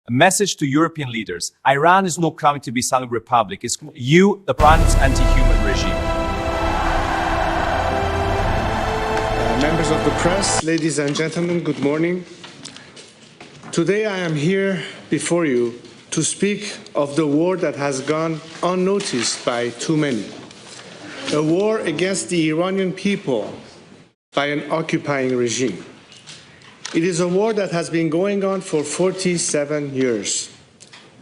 A message to European leaders. Iran is not coming to be Islamic Republic. It's you, the Iran's anti-human regime. Members of the press, ladies and gentlemen, good morning. Today I am here before you to speak of the war that has gone unnoticed by too many. A war against the Iranian people by an occupying regime. It is a war that has been going on for 47 years.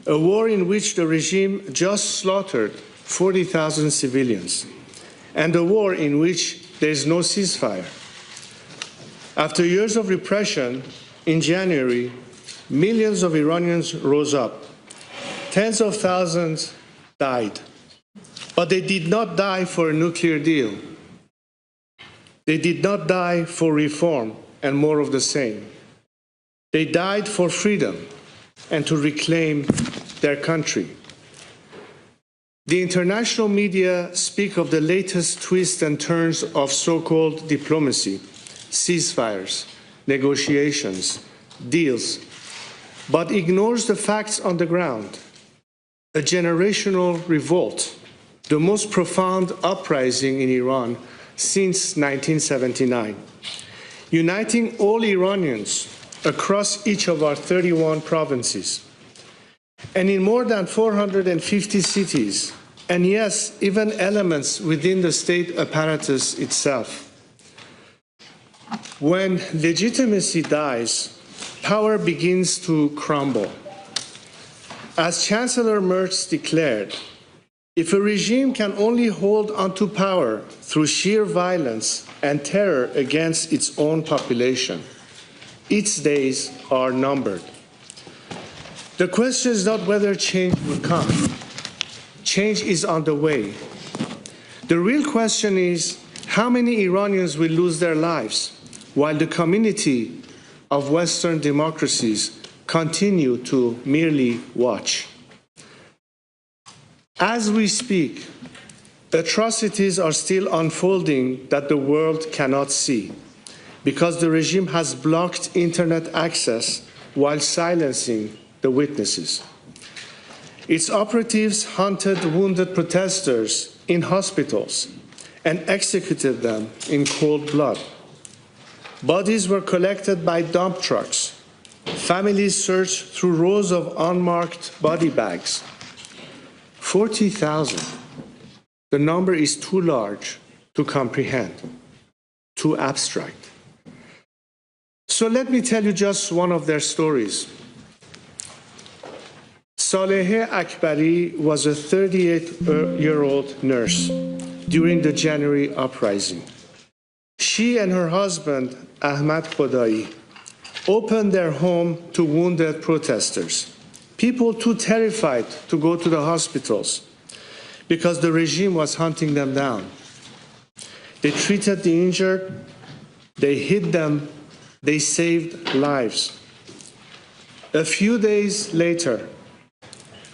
A war in which the regime just slaughtered 40,000 civilians. And a war in which there is no ceasefire. After years of repression, in January, millions of Iranians rose up. Tens of thousands died. But they did not die for a nuclear deal. They did not die for reform and more of the same. They died for freedom and to reclaim their country. The international media speak of the latest twists and turns of so-called diplomacy, ceasefires, negotiations, deals, but ignores the facts on the ground. A generational revolt, the most profound uprising in Iran since 1979, uniting all Iranians across each of our 31 provinces, and in more than 450 cities, and yes, even elements within the state apparatus itself. When legitimacy dies, power begins to crumble. As Chancellor Merz declared, if a regime can only hold onto power through sheer violence and terror against its own population, its days are numbered. The question is not whether change will come. Change is on the way. The real question is how many Iranians will lose their lives while the community of Western democracies continue to merely watch. As we speak, atrocities are still unfolding that the world cannot see because the regime has blocked internet access while silencing the witnesses. Its operatives hunted wounded protesters in hospitals and executed them in cold blood. Bodies were collected by dump trucks. Families searched through rows of unmarked body bags. 40,000. The number is too large to comprehend, too abstract. So let me tell you just one of their stories. Saleheh Akbari was a 38-year-old nurse during the January uprising. She and her husband, Ahmad Khodai, opened their home to wounded protesters, people too terrified to go to the hospitals because the regime was hunting them down. They treated the injured, they hid them, they saved lives. A few days later,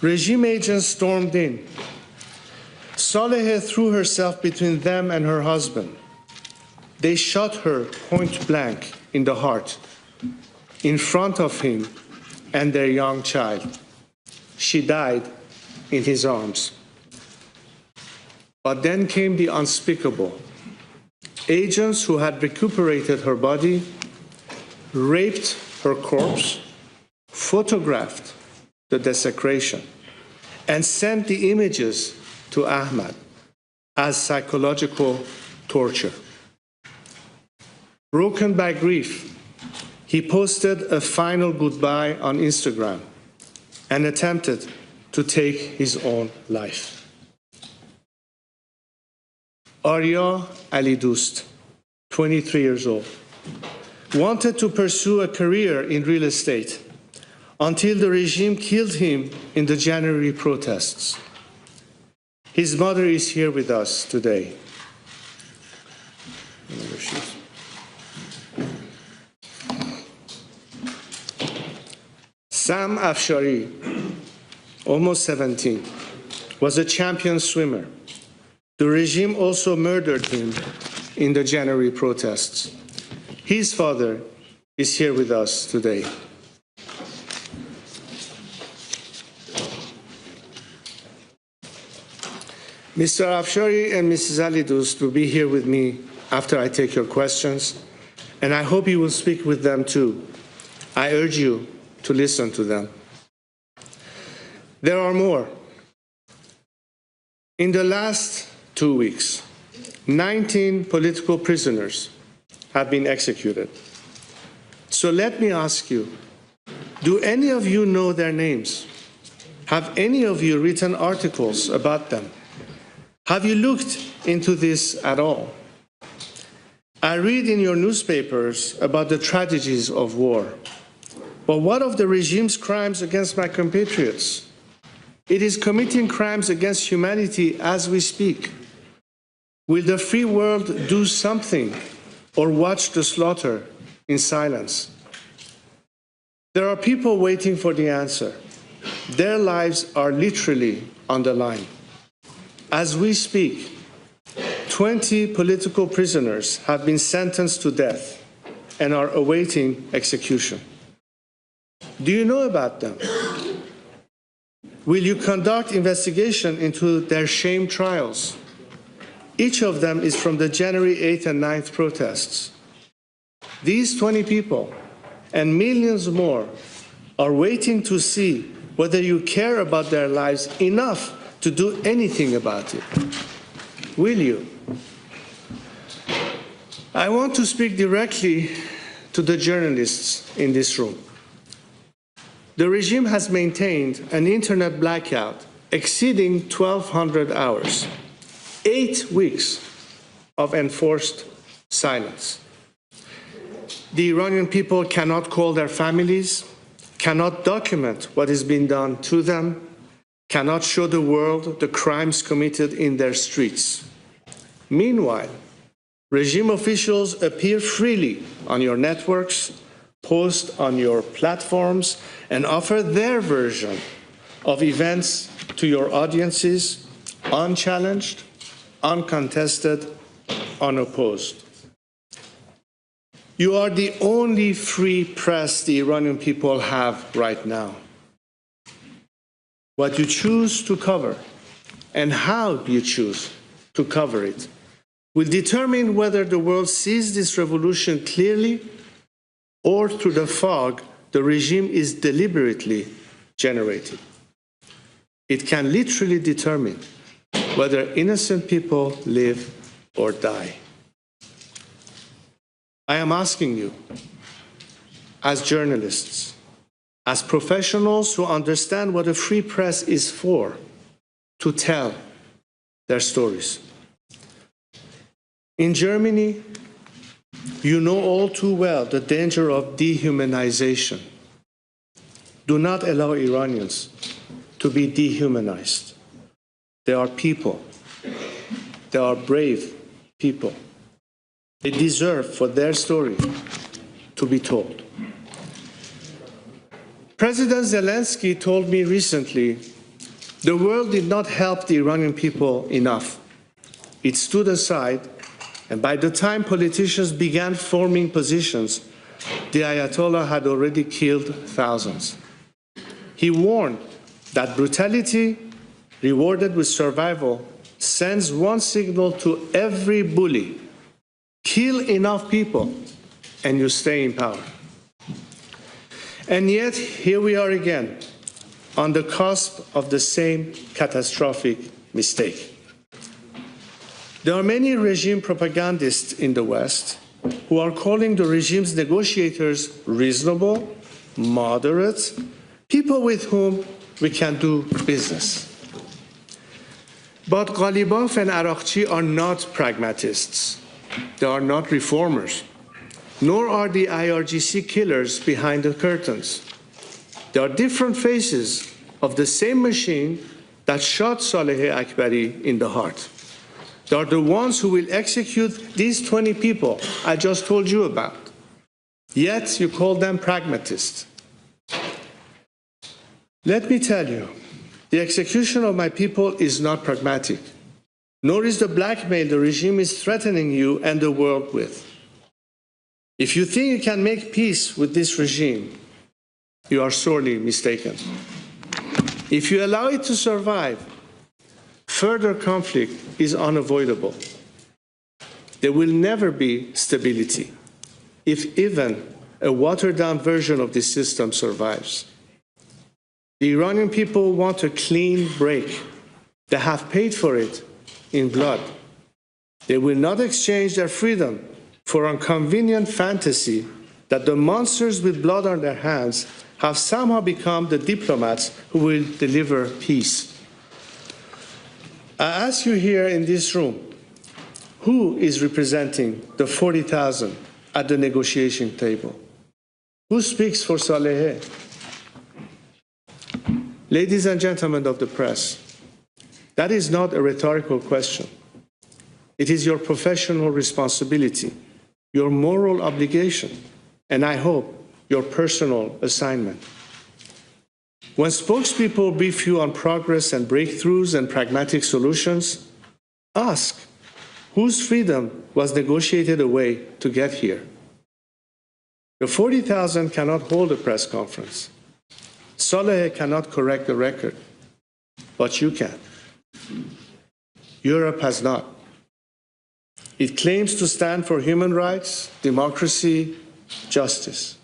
regime agents stormed in. Saleheh threw herself between them and her husband. They shot her point blank in the heart, in front of him and their young child. She died in his arms. But then came the unspeakable. Agents who had recuperated her body raped her corpse, photographed the desecration, and sent the images to Ahmad as psychological torture. Broken by grief, he posted a final goodbye on Instagram and attempted to take his own life. Arya Ali Dost, 23 years old, wanted to pursue a career in real estate until the regime killed him in the January protests. His mother is here with us today. Sam Afshari, almost 17, was a champion swimmer. The regime also murdered him in the January protests. His father is here with us today. Mr. Afshari and Mrs. Alidust will be here with me after I take your questions, and I hope you will speak with them too. I urge you to listen to them. There are more. In the last 2 weeks, 19 political prisoners have been executed. So let me ask you, do any of you know their names? Have any of you written articles about them? Have you looked into this at all? I read in your newspapers about the tragedies of war. But what of the regime's crimes against my compatriots? It is committing crimes against humanity as we speak. Will the free world do something or watch the slaughter in silence? There are people waiting for the answer. Their lives are literally on the line. As we speak, 20 political prisoners have been sentenced to death and are awaiting execution. Do you know about them? Will you conduct investigation into their shame trials? Each of them is from the January 8th and 9th protests. These 20 people and millions more are waiting to see whether you care about their lives enough to do anything about it. Will you? I want to speak directly to the journalists in this room. The regime has maintained an internet blackout exceeding 1,200 hours, 8 weeks of enforced silence. The Iranian people cannot call their families, cannot document what is being done to them, cannot show the world the crimes committed in their streets. Meanwhile, regime officials appear freely on your networks, post on your platforms, and offer their version of events to your audiences, unchallenged, uncontested, unopposed. You are the only free press the Iranian people have right now. What you choose to cover and how you choose to cover it will determine whether the world sees this revolution clearly or through the fog the regime is deliberately generating. It can literally determine whether innocent people live or die. I am asking you, as journalists, as professionals who understand what a free press is for, to tell their stories. In Germany, you know all too well the danger of dehumanization. Do not allow Iranians to be dehumanized. They are people. They are brave people. They deserve for their story to be told. President Zelensky told me recently, the world did not help the Iranian people enough. It stood aside, and by the time politicians began forming positions, the Ayatollah had already killed thousands. He warned that brutality, rewarded with survival, sends one signal to every bully: kill enough people and you stay in power. And yet, here we are again, on the cusp of the same catastrophic mistake. There are many regime propagandists in the West who are calling the regime's negotiators reasonable, moderate, people with whom we can do business. But Ghalibaf and Arakchi are not pragmatists. They are not reformers, nor are the IRGC killers behind the curtains. They are different faces of the same machine that shot Saleh Akbari in the heart. They are the ones who will execute these 20 people I just told you about. Yet you call them pragmatists. Let me tell you, the execution of my people is not pragmatic, nor is the blackmail the regime is threatening you and the world with. If you think you can make peace with this regime, you are sorely mistaken. If you allow it to survive, further conflict is unavoidable. There will never be stability if even a watered-down version of this system survives. The Iranian people want a clean break. They have paid for it in blood. They will not exchange their freedom for a convenient fantasy that the monsters with blood on their hands have somehow become the diplomats who will deliver peace. I ask you here in this room, who is representing the 40,000 at the negotiation table? Who speaks for Saleh? Ladies and gentlemen of the press, that is not a rhetorical question. It is your professional responsibility, your moral obligation, and I hope your personal assignment. When spokespeople brief you on progress and breakthroughs and pragmatic solutions, ask whose freedom was negotiated away to get here. The 40,000 cannot hold a press conference. Saleh cannot correct the record, but you can. Europe has not. It claims to stand for human rights, democracy, justice.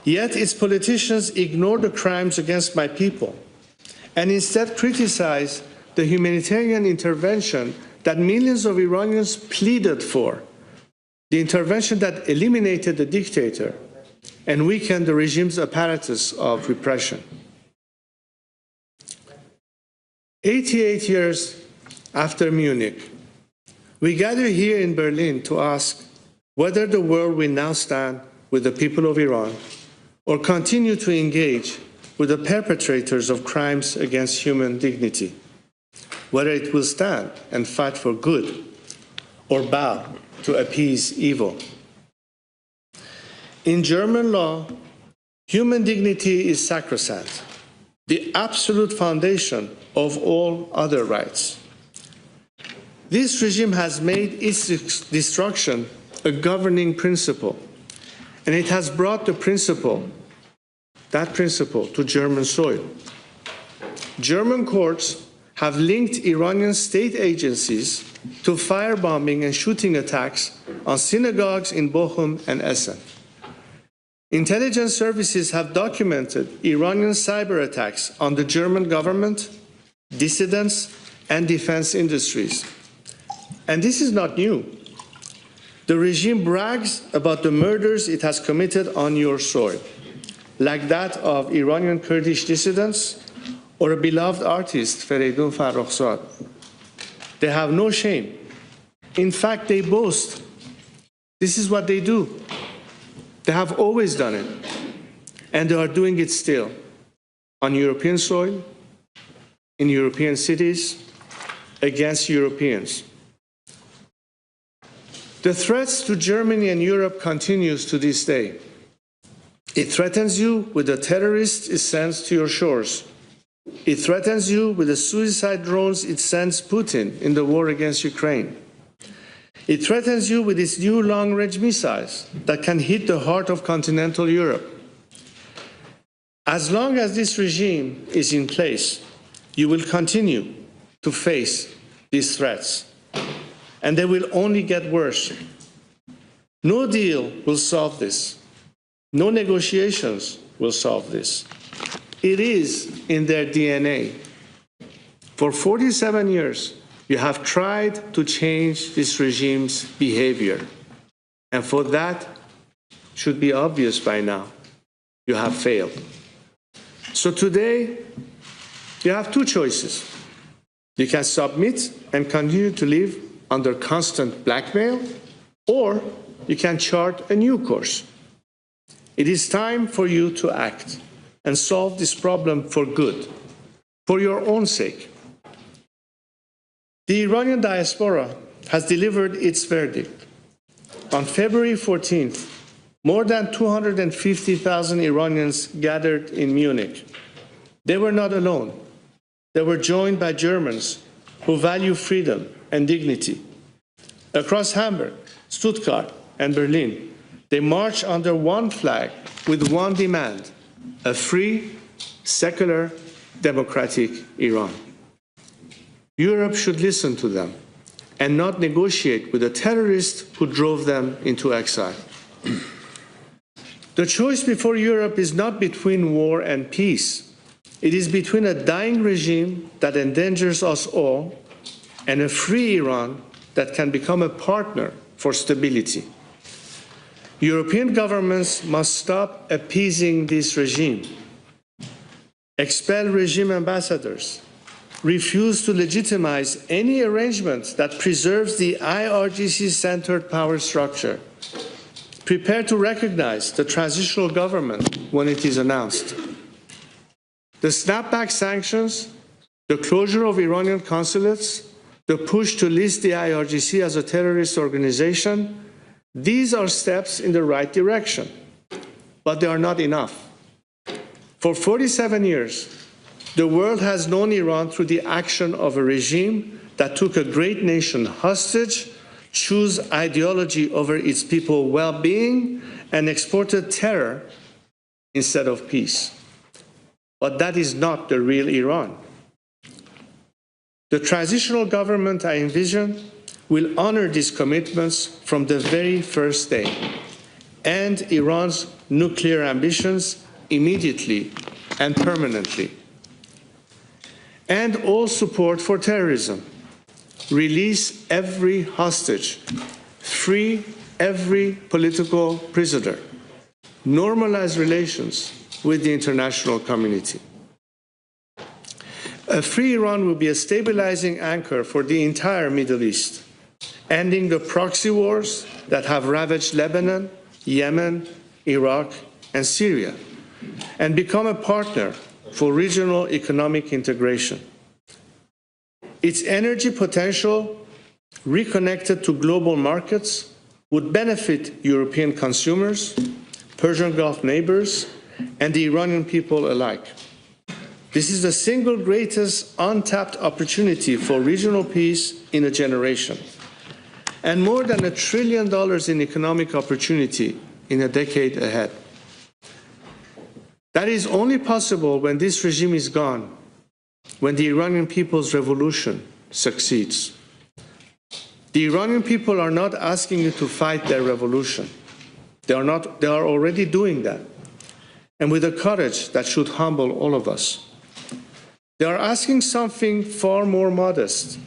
Yet its politicians ignore the crimes against my people and instead criticize the humanitarian intervention that millions of Iranians pleaded for, the intervention that eliminated the dictator and weakened the regime's apparatus of repression. 88 years after Munich, we gather here in Berlin to ask whether the world will now stand with the people of Iran or continue to engage with the perpetrators of crimes against human dignity, whether it will stand and fight for good or bow to appease evil. In German law, human dignity is sacrosanct, the absolute foundation of all other rights. This regime has made its destruction a governing principle, and it has brought that principle to German soil. German courts have linked Iranian state agencies to firebombing and shooting attacks on synagogues in Bochum and Essen. Intelligence services have documented Iranian cyber attacks on the German government, dissidents, and defense industries. And this is not new. The regime brags about the murders it has committed on your soil, like that of Iranian Kurdish dissidents or a beloved artist, Fereydun Farrokhzad. They have no shame. In fact, they boast. This is what they do. They have always done it, and they are doing it still on European soil, in European cities, against Europeans. The threats to Germany and Europe continues to this day. It threatens you with the terrorists it sends to your shores. It threatens you with the suicide drones it sends Putin in the war against Ukraine. It threatens you with its new long-range missiles that can hit the heart of continental Europe. As long as this regime is in place, you will continue to face these threats, and they will only get worse. No deal will solve this. No negotiations will solve this. It is in their DNA. For 47 years, you have tried to change this regime's behavior. And for that, should be obvious by now, you have failed. So today, you have two choices. You can submit and continue to live under constant blackmail, or you can chart a new course. It is time for you to act and solve this problem for good, for your own sake. The Iranian diaspora has delivered its verdict. On February 14th, more than 250,000 Iranians gathered in Munich. They were not alone. They were joined by Germans who value freedom and dignity. Across Hamburg, Stuttgart, and Berlin, they marched under one flag with one demand: a free, secular, democratic Iran. Europe should listen to them and not negotiate with the terrorists who drove them into exile. The choice before Europe is not between war and peace. It is between a dying regime that endangers us all and a free Iran that can become a partner for stability. European governments must stop appeasing this regime, expel regime ambassadors, refuse to legitimize any arrangement that preserves the IRGC-centered power structure, prepare to recognize the transitional government when it is announced. The snapback sanctions, the closure of Iranian consulates, the push to list the IRGC as a terrorist organization, these are steps in the right direction, but they are not enough. For 47 years, the world has known Iran through the action of a regime that took a great nation hostage, chose ideology over its people's well-being, and exported terror instead of peace. But that is not the real Iran. The transitional government I envision will honor these commitments from the very first day, and Iran's nuclear ambitions immediately and permanently. And all support for terrorism. Release every hostage. Free every political prisoner. Normalize relations with the international community. A free Iran will be a stabilizing anchor for the entire Middle East, ending the proxy wars that have ravaged Lebanon, Yemen, Iraq, and Syria, and become a partner for regional economic integration. Its energy potential, reconnected to global markets, would benefit European consumers, Persian Gulf neighbors, and the Iranian people alike. This is the single greatest untapped opportunity for regional peace in a generation, and more than $1 trillion in economic opportunity in a decade ahead. That is only possible when this regime is gone, when the Iranian people's revolution succeeds. The Iranian people are not asking you to fight their revolution. They are already doing that, and with a courage that should humble all of us. They are asking something far more modest.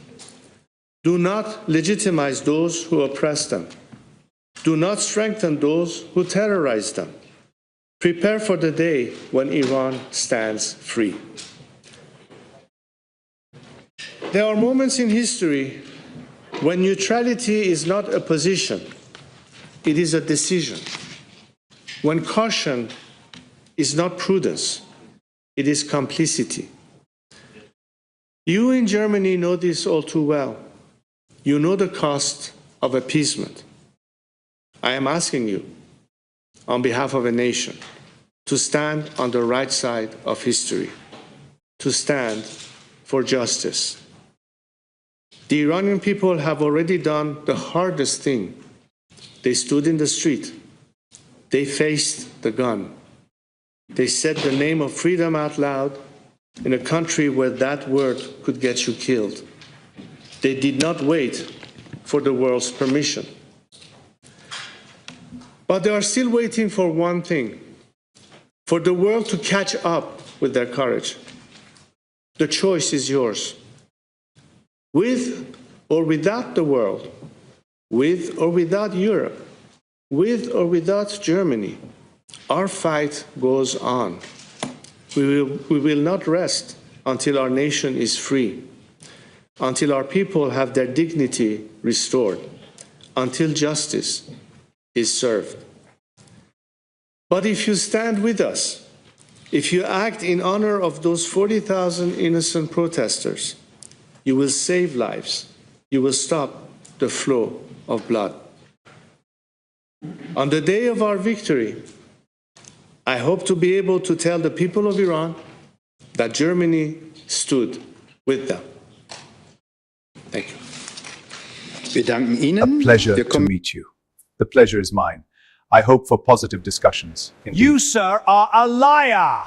Do not legitimize those who oppress them. Do not strengthen those who terrorize them. Prepare for the day when Iran stands free. There are moments in history when neutrality is not a position, it is a decision. When caution is not prudence, it is complicity. You in Germany know this all too well. You know the cost of appeasement. I am asking you, on behalf of a nation, to stand on the right side of history, to stand for justice. The Iranian people have already done the hardest thing. They stood in the street. They faced the gun. They said the name of freedom out loud in a country where that word could get you killed. They did not wait for the world's permission. But they are still waiting for one thing, for the world to catch up with their courage. The choice is yours. With or without the world, with or without Europe, with or without Germany, our fight goes on. We will not rest until our nation is free, until our people have their dignity restored, until justice is served. But if you stand with us, if you act in honor of those 40,000 innocent protesters, you will save lives. You will stop the flow of blood. On the day of our victory, I hope to be able to tell the people of Iran that Germany stood with them. Thank you. Wir danken Ihnen. A pleasure to meet you. The pleasure is mine. I hope for positive discussions. Indeed. You, sir, are a liar!